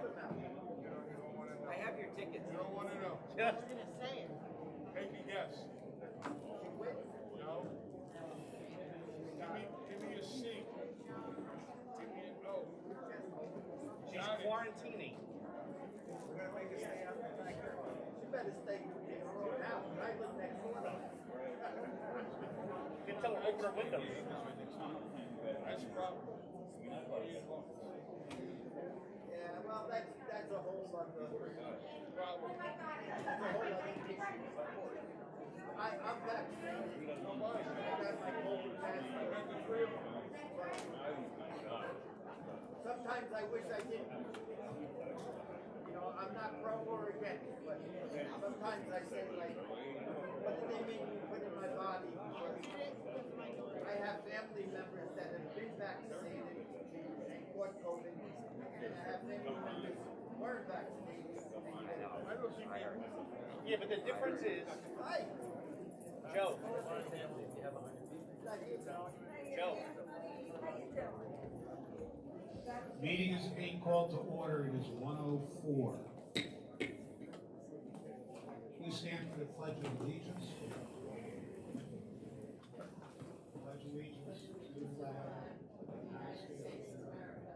I have your tickets. You don't want to know. Yeah. I was gonna say it. Take a guess. No. Give me a C. Give me a no. She's Got it. quarantining. We're gonna make her stay out there. She better stay in the road now. I live next door to her. You can tell her open her windows. That's a problem. Yeah, well, that's a whole other Problem. that's a whole other issue. I'm vaccinated. I got my COVID vaccine. Sometimes I wish I didn't. You know, I'm not pro or against, but sometimes I say, like, what did they make me put in my body? I have family members that have been vaccinated and caught COVID, and I have family members who weren't vaccinated. I don't think Yeah, but the difference is, Right. Joe. Joe. Meeting is being called to order. It is 1:04. Please stand for the Pledge of Allegiance. Pledge allegiance to the flag of the United States of America.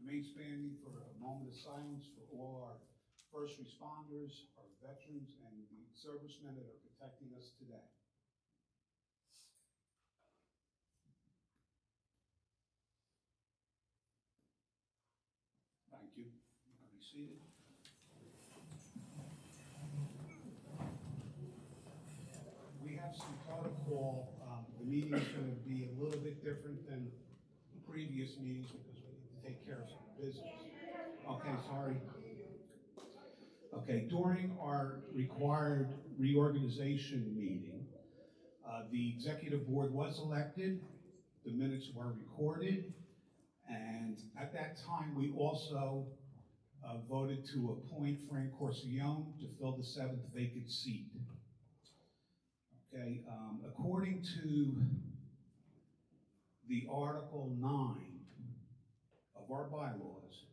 Remain standing for a moment of silence for all our first responders, our veterans, and the servicemen that are protecting us today. Thank you. You can be seated. We have some protocol. The meeting is going to be a little bit different than previous meetings because we need to take care of some business. Okay, sorry. Okay, during our required reorganization meeting, the executive board was elected, the minutes were recorded, and at that time we also voted to appoint Fran to fill the 7th vacant seat. Okay, according to the Article 9 of our bylaws,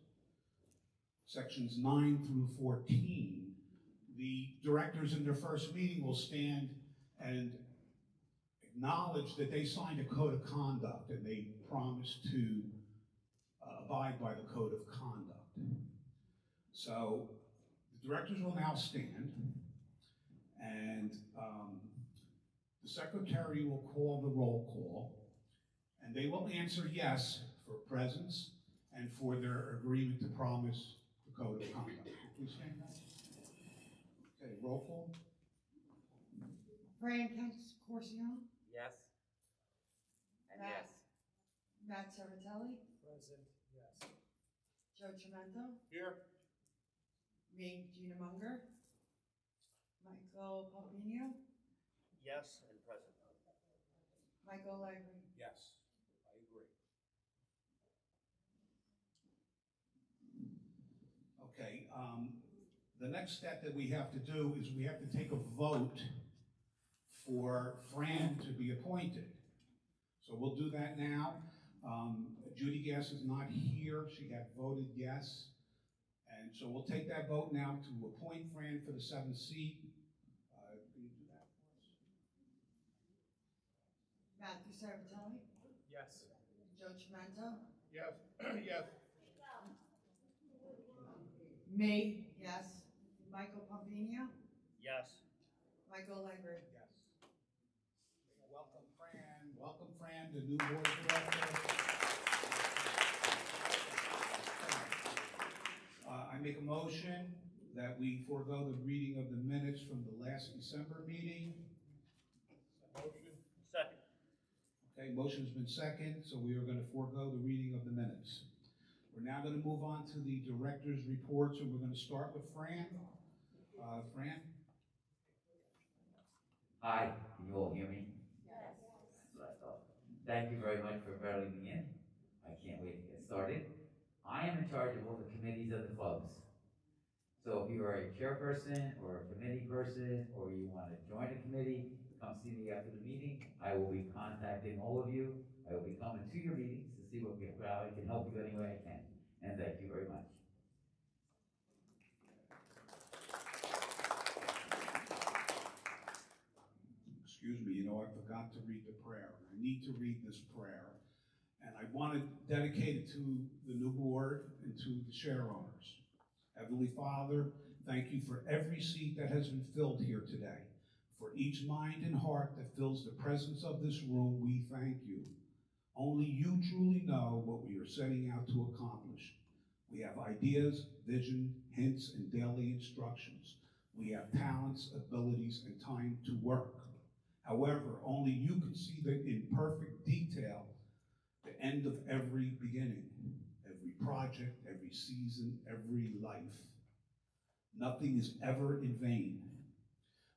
sections 9 through 14, the directors in their first meeting will stand and acknowledge that they signed a code of conduct and they promised to abide by the code of conduct. So the directors will now stand, and the secretary will call the roll call, and they will answer yes for presence and for their agreement to promise the code of conduct. Please stand up. Okay, roll call. Fran Corsione, Yes. And Matt. yes. Matt Cervatelli, Present, yes. Joe Tremento, Here. me, Gina Munger, Michael Pompino, Yes and present. Michael Legri. Yes, I agree. Okay, the next step that we have to do is we have to take a vote for Fran to be appointed. So we'll do that now. Judy Gass is not here. She had voted yes. And so we'll take that vote now to appoint Fran for the 7th seat. Can you do that for us? Matthew Cervatelli, Yes. Joe Tremento, Yes. Yes. me, yes, Michael Pompino, Yes. Michael Legri. Yes. Welcome, Fran. Welcome, Fran, the new board of directors. I make a motion that we forego the reading of the minutes from the last December meeting. Motion. Second. Okay, motion's been second, so we are going to forego the reading of the minutes. We're now going to move on to the director's reports, and we're going to start with Fran. Fran? Hi, can you all hear me? Yes. Thank you very much for inviting me in. I can't wait to get started. I am in charge of all the committees of the clubs. So if you are a chairperson or a committee person, or you want to join a committee, come see me after the meeting. I will be contacting all of you. I will be coming to your meetings to see how I can help you any way I can. And thank you very much. Excuse me, I forgot to read the prayer. I need to read this prayer. And I want to dedicate it to the new board and to the share owners. Heavenly Father, thank you for every seat that has been filled here today. For each mind and heart that fills the presence of this room, we thank you. Only you truly know what we are setting out to accomplish. We have ideas, vision, hints, and daily instructions. We have talents, abilities, and time to work. However, only you can see the in perfect detail the end of every beginning, every project, every season, every life. Nothing is ever in vain.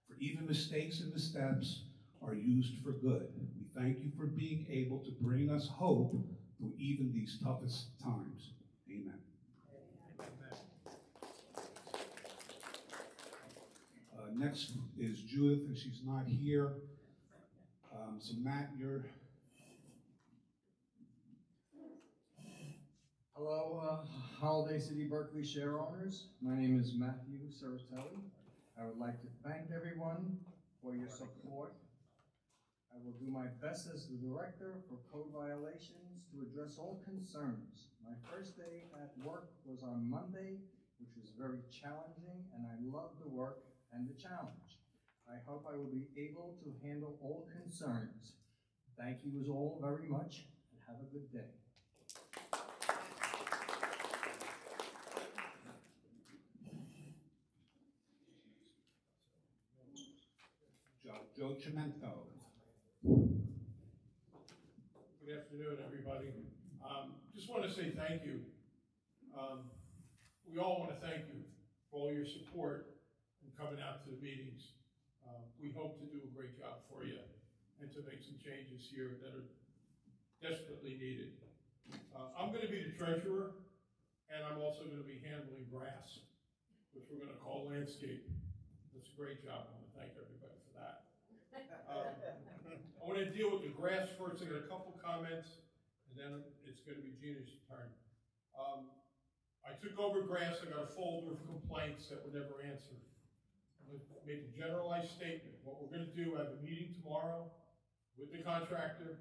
For even mistakes and missteps are used for good. We thank you for being able to bring us hope through even these toughest times. Amen. Next is Judith, and she's not here. So Matt, you're... Hello, Holiday City Berkeley share owners. My name is Matthew Ceratelli. I would like to thank everyone for your support. I will do my best as the director for code violations to address all concerns. My first day at work was on Monday, which was very challenging, and I loved the work and the challenge. I hope I will be able to handle all concerns. Thank you all very much, and have a good day. Joe Cimento. Good afternoon, everybody. Just want to say thank you. We all want to thank you for all your support and coming out to the meetings. We hope to do a great job for you and to make some changes here that are desperately needed. I'm going to be the treasurer, and I'm also going to be handling grass, which we're going to call landscape. That's a great job. I want to thank everybody for that. I want to deal with the grass first. I got a couple comments, and then it's going to be Gina's turn. I took over grass. I got a folder of complaints that were never answered. I'm going to make a generalized statement. What we're going to do, I have a meeting tomorrow with the contractor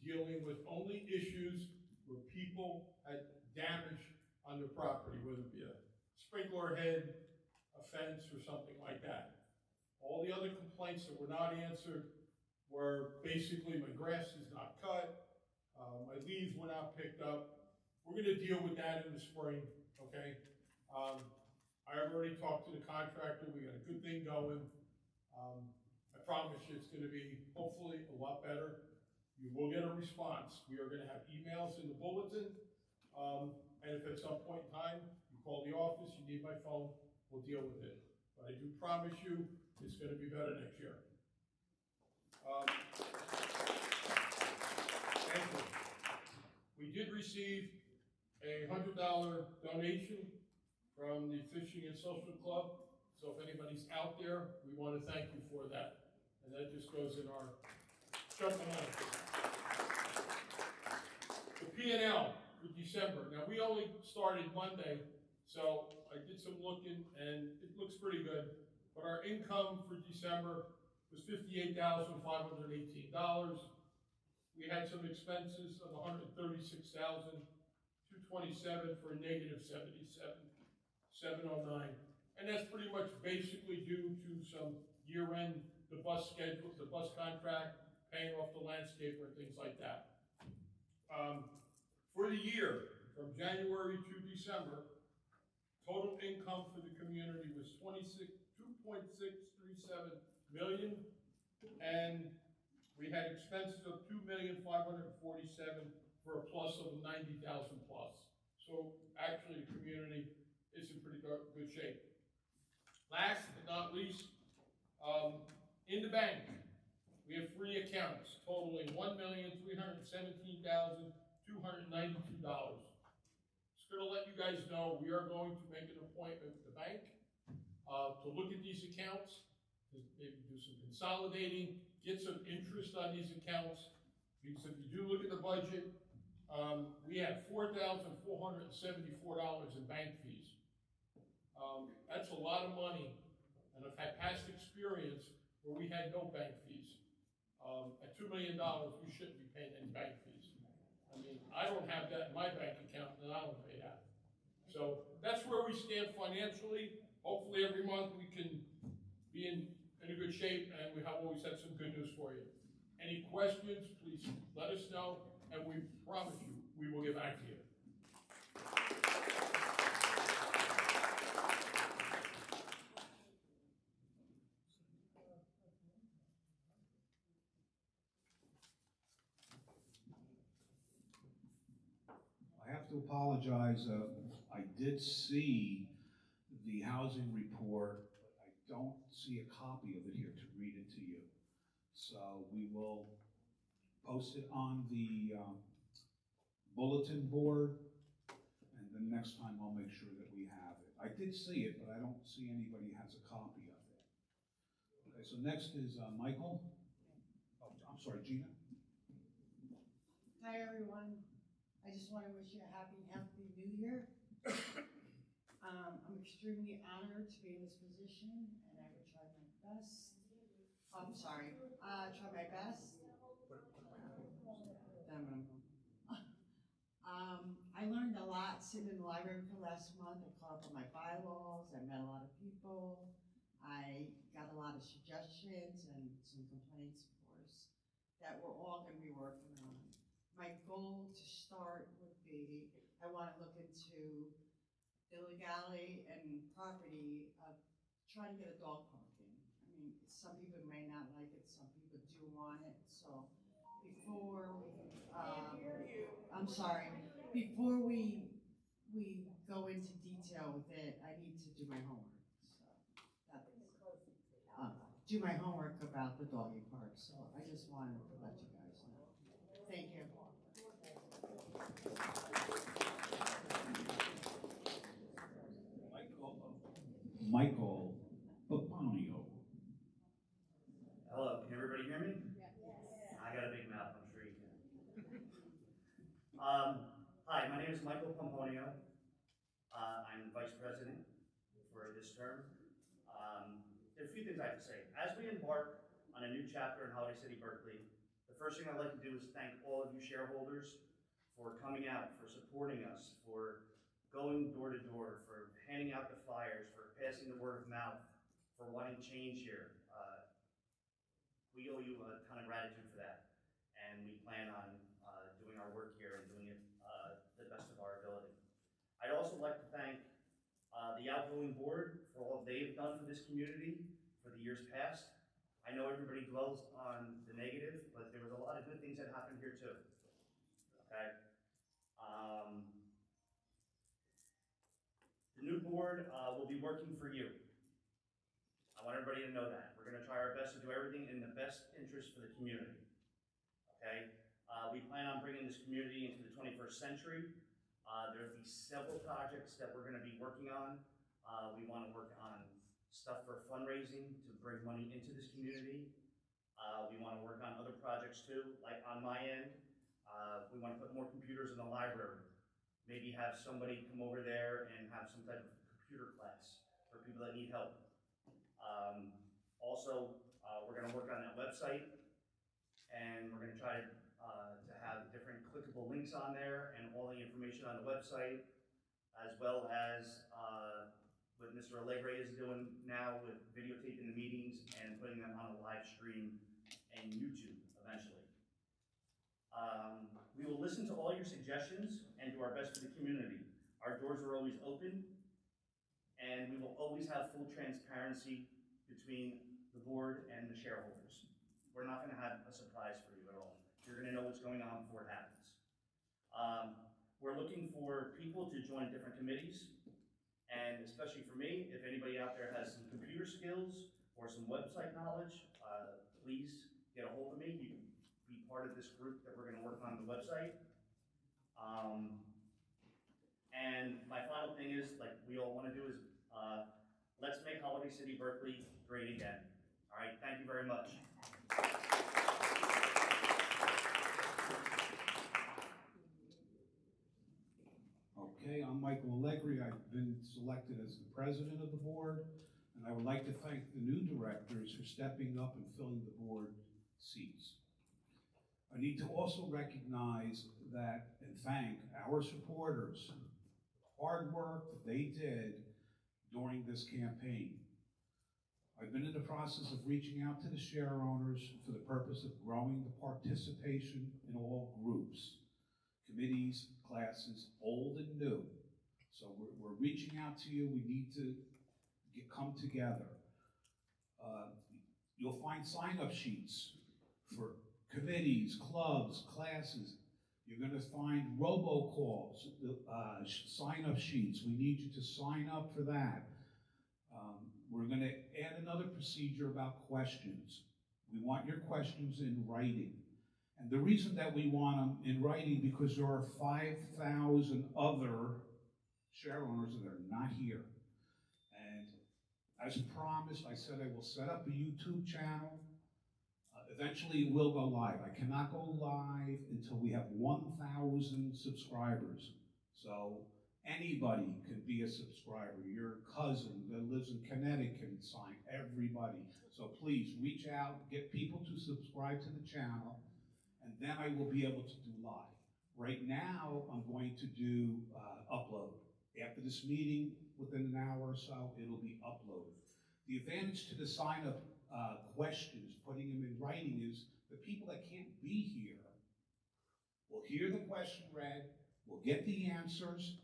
dealing with only issues where people had damage on their property, whether it be a sprinkler head, a fence, or something like that. All the other complaints that were not answered were basically my grass is not cut, my leaves were not picked up. We're going to deal with that in the spring, okay? I've already talked to the contractor. We got a good thing going. I promise you it's going to be hopefully a lot better. You will get a response. We are going to have emails in the bulletin. And if at some point in time you call the office, you need my phone, we'll deal with it. But I do promise you it's going to be better next year. Thank you. We did receive a $100 donation from the Fishing and Social Club. So if anybody's out there, we want to thank you for that. And that just goes in our jumping on. The P&L for December. Now we only started Monday, so I did some looking and it looks pretty good. But our income for December was $58,518. We had some expenses of $136,227 for a negative $77,709. And that's pretty much basically due to some year-end, the bus schedule, the bus contract, paying off the landscaper and things like that. For the year, from January to December, total income for the community was $2.637 million, and we had expenses of $2,547,000 for a plus of 90,000 plus. So actually, the community is in pretty good shape. Last but not least, in the bank, we have 3 accounts totaling $1,317,292. Just going to let you guys know we are going to make an appointment with the bank to look at these accounts, to maybe do some consolidating, get some interest on these accounts, because if you do look at the budget, we have $4,474 in bank fees. That's a lot of money, and I've had past experience where we had no bank fees. At $2 million, we shouldn't be paying any bank fees. I mean, I don't have that in my bank account, and I don't pay that. So that's where we stand financially. Hopefully every month we can be in a good shape, and we have always had some good news for you. Any questions, please let us know, and we promise you, we will get back to you. I have to apologize, I did see the housing report, but I don't see a copy of it here to read it to you. So we will post it on the bulletin board, and then next time I'll make sure that we have it. I did see it, but I don't see anybody has a copy of it. Okay, so next is Michael. Oh, I'm sorry, Gina. Hi, everyone. I just want to wish you a happy and healthy new year. I'm extremely honored to be in this position, and I will try my best. I'm sorry, try my best. I learned a lot sitting in the library for the last month. I caught up on my bylaws. I met a lot of people. I got a lot of suggestions and some complaints, of course, that we're all going to be working on. My goal to start would be, I want to look into the legality and property of trying to get a dog parking. I mean, some people may not like it, some people do want it. So before I'm sorry, before we go into detail with it, I need to do my homework. So do my homework about the doggy park. So I just wanted to let you guys know. Thank you. Michael Papanio. Hello, can everybody hear me? Yes. I got a big mouth, I'm sure you can. Hi, my name is Michael Pomponio. I'm Vice President for this term. There are a few things I have to say. As we embark on a new chapter in Holiday City, Berkeley, the first thing I'd like to do is thank all of you shareholders for coming out, for supporting us, for going door to door, for handing out the flyers, for passing the word of mouth, for wanting change here. We owe you a ton of gratitude for that, and we plan on doing our work here and doing it the best of our ability. I'd also like to thank the outgoing board for all they've done for this community for the years past. I know everybody dwells on the negative, but there was a lot of good things that happened here too. Okay. The new board will be working for you. I want everybody to know that. We're going to try our best to do everything in the best interest for the community. Okay? We plan on bringing this community into the 21st century. There'll be several projects that we're going to be working on. We want to work on stuff for fundraising to bring money into this community. We want to work on other projects too, like on my end. We want to put more computers in the library. Maybe have somebody come over there and have some type of computer class for people that need help. Also, we're going to work on that website, and we're going to try to have different clickable links on there and all the information on the website, as well as what Mr. Allegre is doing now with videotaping the meetings and putting them on a live stream and YouTube eventually. We will listen to all your suggestions and do our best for the community. Our doors are always open, and we will always have full transparency between the board and the shareholders. We're not going to have a surprise for you at all. You're going to know what's going on before it happens. We're looking for people to join different committees, and especially for me, if anybody out there has some computer skills or some website knowledge, please get a hold of me. You can be part of this group that we're going to work on the website. And my final thing is, like we all want to do, is let's make Holiday City Berkeley great again. All right, thank you very much. Okay, I'm Michael Allegri. I've been selected as the president of the board, and I would like to thank the new directors for stepping up and filling the board seats. I need to also recognize that and thank our supporters, hard work that they did during this campaign. I've been in the process of reaching out to the share owners for the purpose of growing the participation in all groups, committees, classes, old and new. So we're reaching out to you. We need to come together. You'll find sign-up sheets for committees, clubs, classes. You're going to find robocalls, sign-up sheets. We need you to sign up for that. We're going to add another procedure about questions. We want your questions in writing. And the reason that we want them in writing, because there are 5,000 other share owners that are not here. And as promised, I said I will set up a YouTube channel. Eventually it will go live. I cannot go live until we have 1,000 subscribers. So anybody can be a subscriber. Your cousin that lives in Connecticut can sign, everybody. So please reach out, get people to subscribe to the channel, and then I will be able to do live. Right now, I'm going to do upload. After this meeting, within an hour or so, it'll be uploaded. The advantage to the sign-up questions, putting them in writing, is the people that can't be here will hear the question read, will get the answers,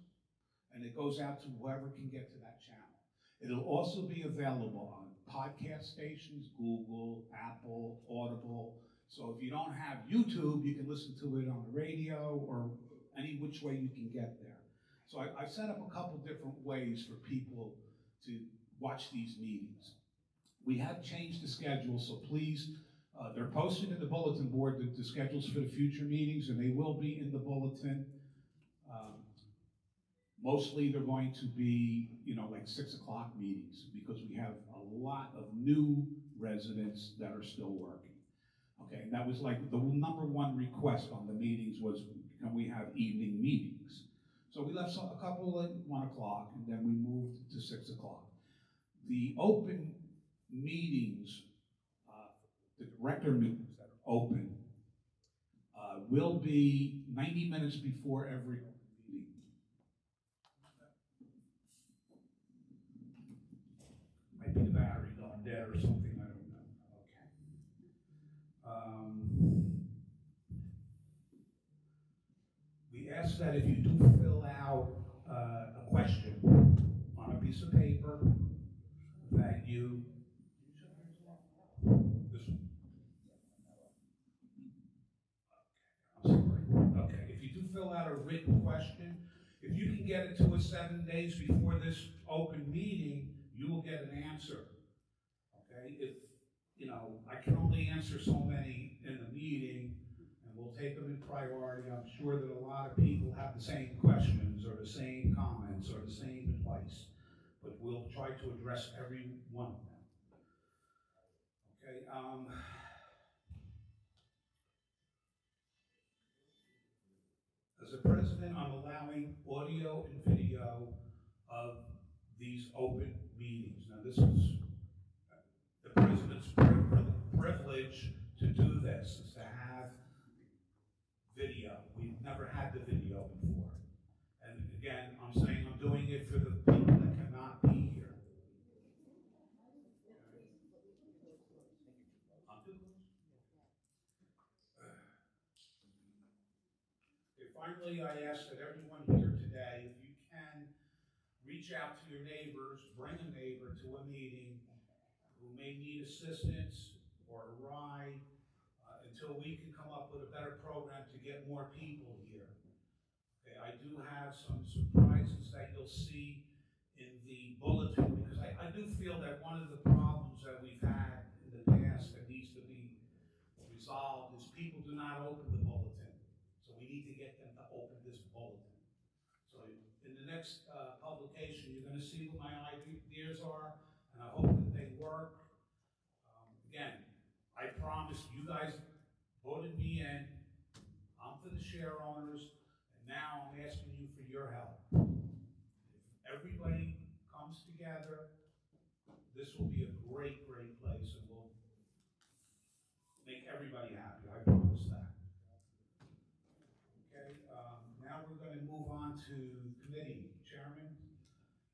and it goes out to whoever can get to that channel. It'll also be available on podcast stations, Google, Apple, Audible. So if you don't have YouTube, you can listen to it on the radio or any which way you can get there. So I've set up a couple different ways for people to watch these meetings. We have changed the schedule, so please, they're posted in the bulletin board, the schedules for the future meetings, and they will be in the bulletin. Mostly they're going to be, like 6 o'clock meetings, because we have a lot of new residents that are still working. Okay, and that was like the #1 request on the meetings was, can we have evening meetings? So we left a couple at 1 o'clock, and then we moved to 6 o'clock. The open meetings, the director meetings that are open, will be 90 minutes before every meeting. Might be the battery going dead or something, I don't know. Okay. We ask that if you do fill out a question on a piece of paper, that you, this one. I'm sorry. Okay, if you do fill out a written question, if you can get it to us 7 days before this open meeting, you will get an answer. Okay, if, I can only answer so many in the meeting, and we'll take them in priority. I'm sure that a lot of people have the same questions or the same comments or the same advice, but we'll try to address every one of them. Okay, as a president, I'm allowing audio and video of these open meetings. Now, this is the president's privilege to do this, is to have video. We've never had the video before. And again, I'm saying I'm doing it for the people that cannot be here. I'm too close? Okay, finally, I ask that everyone here today, if you can, reach out to your neighbors, bring a neighbor to a meeting who may need assistance or a ride, until we can come up with a better program to get more people here. Okay, I do have some surprises that you'll see in the bulletin, because I do feel that one of the problems that we've had in the past that needs to be resolved is people do not open the bulletin. So we need to get them to open this bulletin. So in the next publication, you're going to see what my ideas are, and I hope that they work. Again, I promise you guys voted me in. I'm for the share owners, and now I'm asking you for your help. If everybody comes together, this will be a great, great place, and we'll make everybody happy, I promise that. Okay, now we're gonna move on to committee chairman.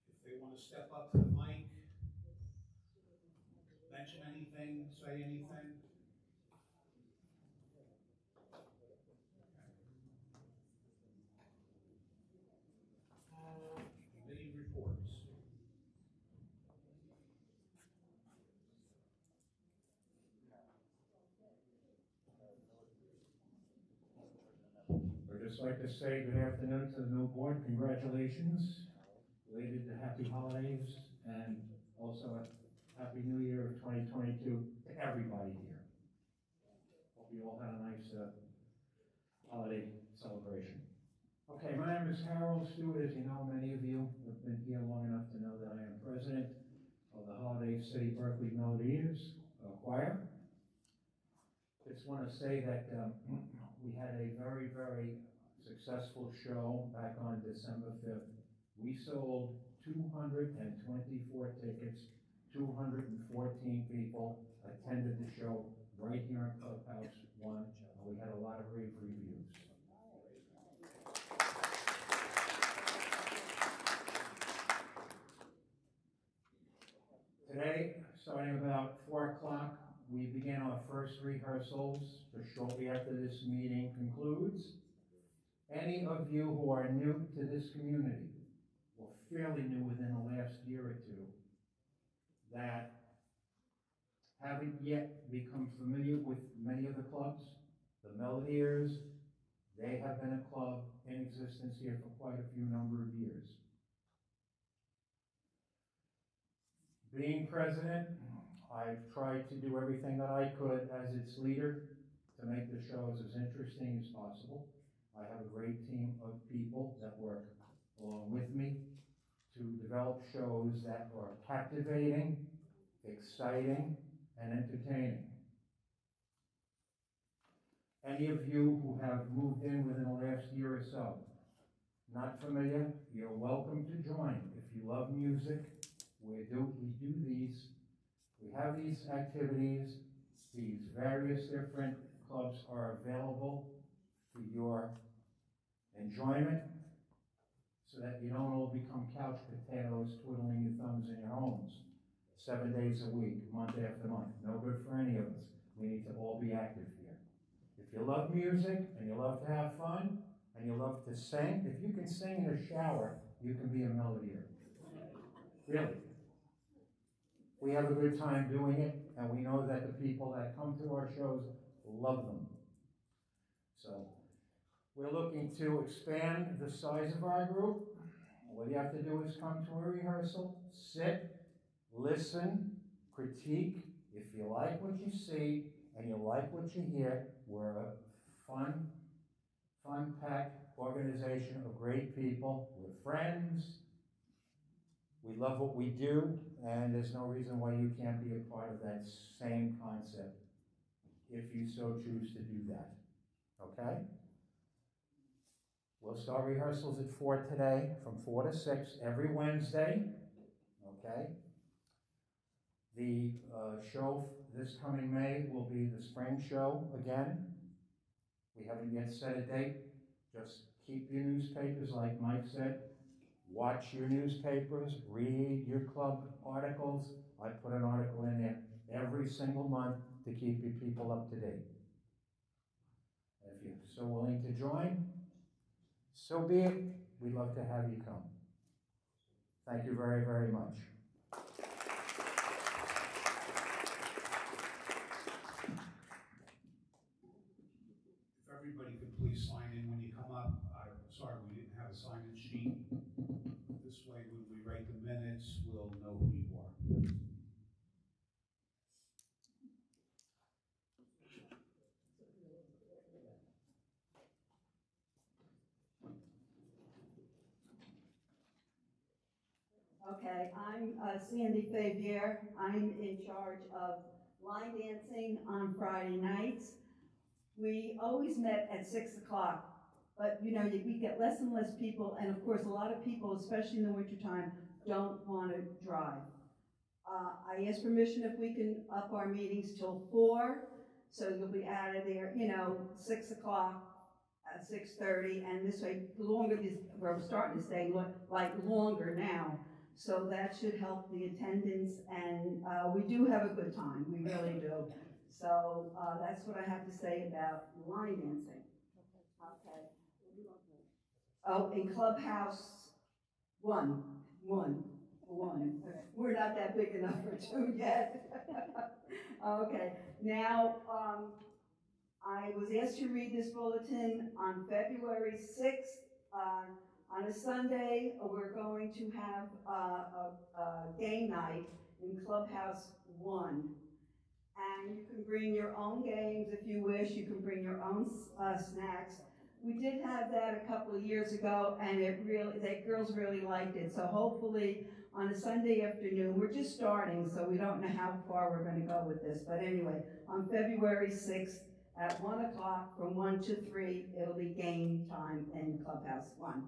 If they wanna step up to the mic, mention anything, say anything. Committee reports. I'd just like to say good afternoon to the new board, congratulations, related to happy holidays, and also a happy new year of 2022 to everybody here. Hope you all had a nice holiday celebration. Okay, my name is Harold Stewart. As you know, many of you have been here long enough to know that I am president of the Holiday City Berkeley Melodies Choir. Just want to say that we had a very, very successful show back on December 5th. We sold 224 tickets, 214 people attended the show right here in Clubhouse 1, and we had a lot of rave reviews. Today, starting about 4 o'clock, we begin our first rehearsals shortly after this meeting concludes. Any of you who are new to this community, or fairly new within the last year or two, that haven't yet become familiar with many of the clubs, the Melodiers, they have been a club in existence here for quite a few number of years. Being president, I've tried to do everything that I could as its leader to make the shows as interesting as possible. I have a great team of people that work along with me to develop shows that are captivating, exciting, and entertaining. Any of you who have moved in within the last year or so, not familiar, you're welcome to join. If you love music, we have these activities, these various different clubs are available for your enjoyment so that you don't all become couch potatoes twiddling your thumbs in your homes 7 days a week, month after month. No good for any of us. We need to all be active here. If you love music and you love to have fun and you love to sing, if you can sing in a shower, you can be a melodier. Really. We have a good time doing it, and we know that the people that come to our shows love them. So, we're looking to expand the size of our group. All you have to do is come to a rehearsal, sit, listen, critique. If you like what you see and you like what you hear, we're a fun-packed organization of great people. We're friends. We love what we do, and there's no reason why you can't be a part of that same concept if you so choose to do that. Okay? We'll start rehearsals at 4 today, from 4 to 6, every Wednesday. Okay? The show this coming May will be the spring show again. We haven't yet set a date. Just keep your newspapers, like Mike said. Watch your newspapers, read your club articles. I put an article in there every single month to keep your people up to date. If you're so willing to join, so be it. We'd love to have you come. Thank you very, very much. If everybody could please sign in when you come up. I'm sorry we didn't have a sign-in sheet. This way, when we write the minutes, we'll know who you are. Okay, I'm Sandy Favier. I'm in charge of line dancing on Friday nights. We always met at 6 o'clock, but you know, we get less and less people, and of course, a lot of people, especially in the wintertime, don't want to drive. I asked permission if we can up our meetings till 4, so you'll be out of there, you know, 6 o'clock, 6:30, and this way, the longer this, we're starting to stay like longer now, so that should help the attendance, and we do have a good time, we really do. So that's what I have to say about line dancing. Okay. Oh, in Clubhouse 1. We're not that big enough for 2 yet. Okay, now I was asked to read this bulletin on February 6th. On a Sunday, we're going to have a game night in Clubhouse 1. And you can bring your own games if you wish. You can bring your own snacks. We did have that a couple of years ago, and the girls really liked it. So hopefully on a Sunday afternoon, we're just starting, so we don't know how far we're going to go with this. But anyway, on February 6th at 1 o'clock from 1 to 3, it'll be game time in Clubhouse 1.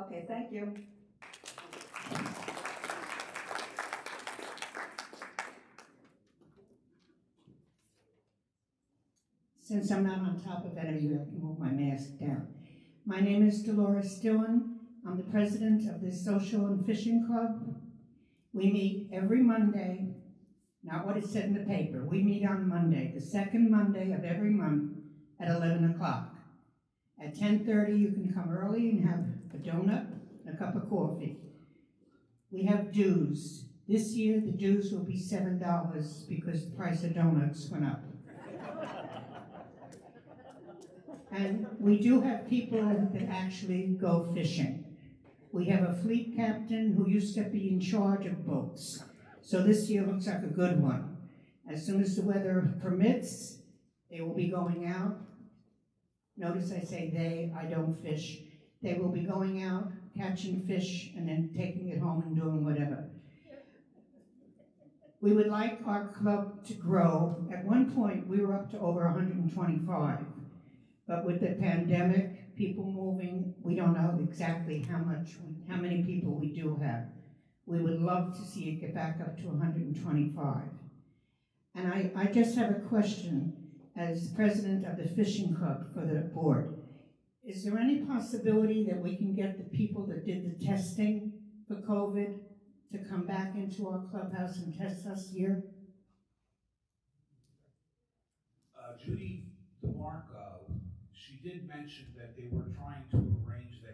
Okay, thank you. Since I'm not on top of any of you, I can move my mask down. My name is Dolores Dillon. I'm the president of the Social and Fishing Club. We meet every Monday, not what it said in the paper. We meet on Monday, the second Monday of every month at 11 o'clock. At 10:30, you can come early and have a donut and a cup of coffee. We have dues. This year, the dues will be $7 because the price of donuts went up. And we do have people that actually go fishing. We have a fleet captain who used to be in charge of boats. So this year looks like a good one. As soon as the weather permits, they will be going out. Notice I say they, I don't fish. They will be going out, catching fish, and then taking it home and doing whatever. We would like our club to grow. At one point, we were up to over 125. But with the pandemic, people moving, we don't know exactly how many people we do have. We would love to see it get back up to 125. And I just have a question as president of the fishing club for the board. Is there any possibility that we can get the people that did the testing for COVID to come back into our clubhouse and test us here? Judy DeMarco, she did mention that they were trying to arrange that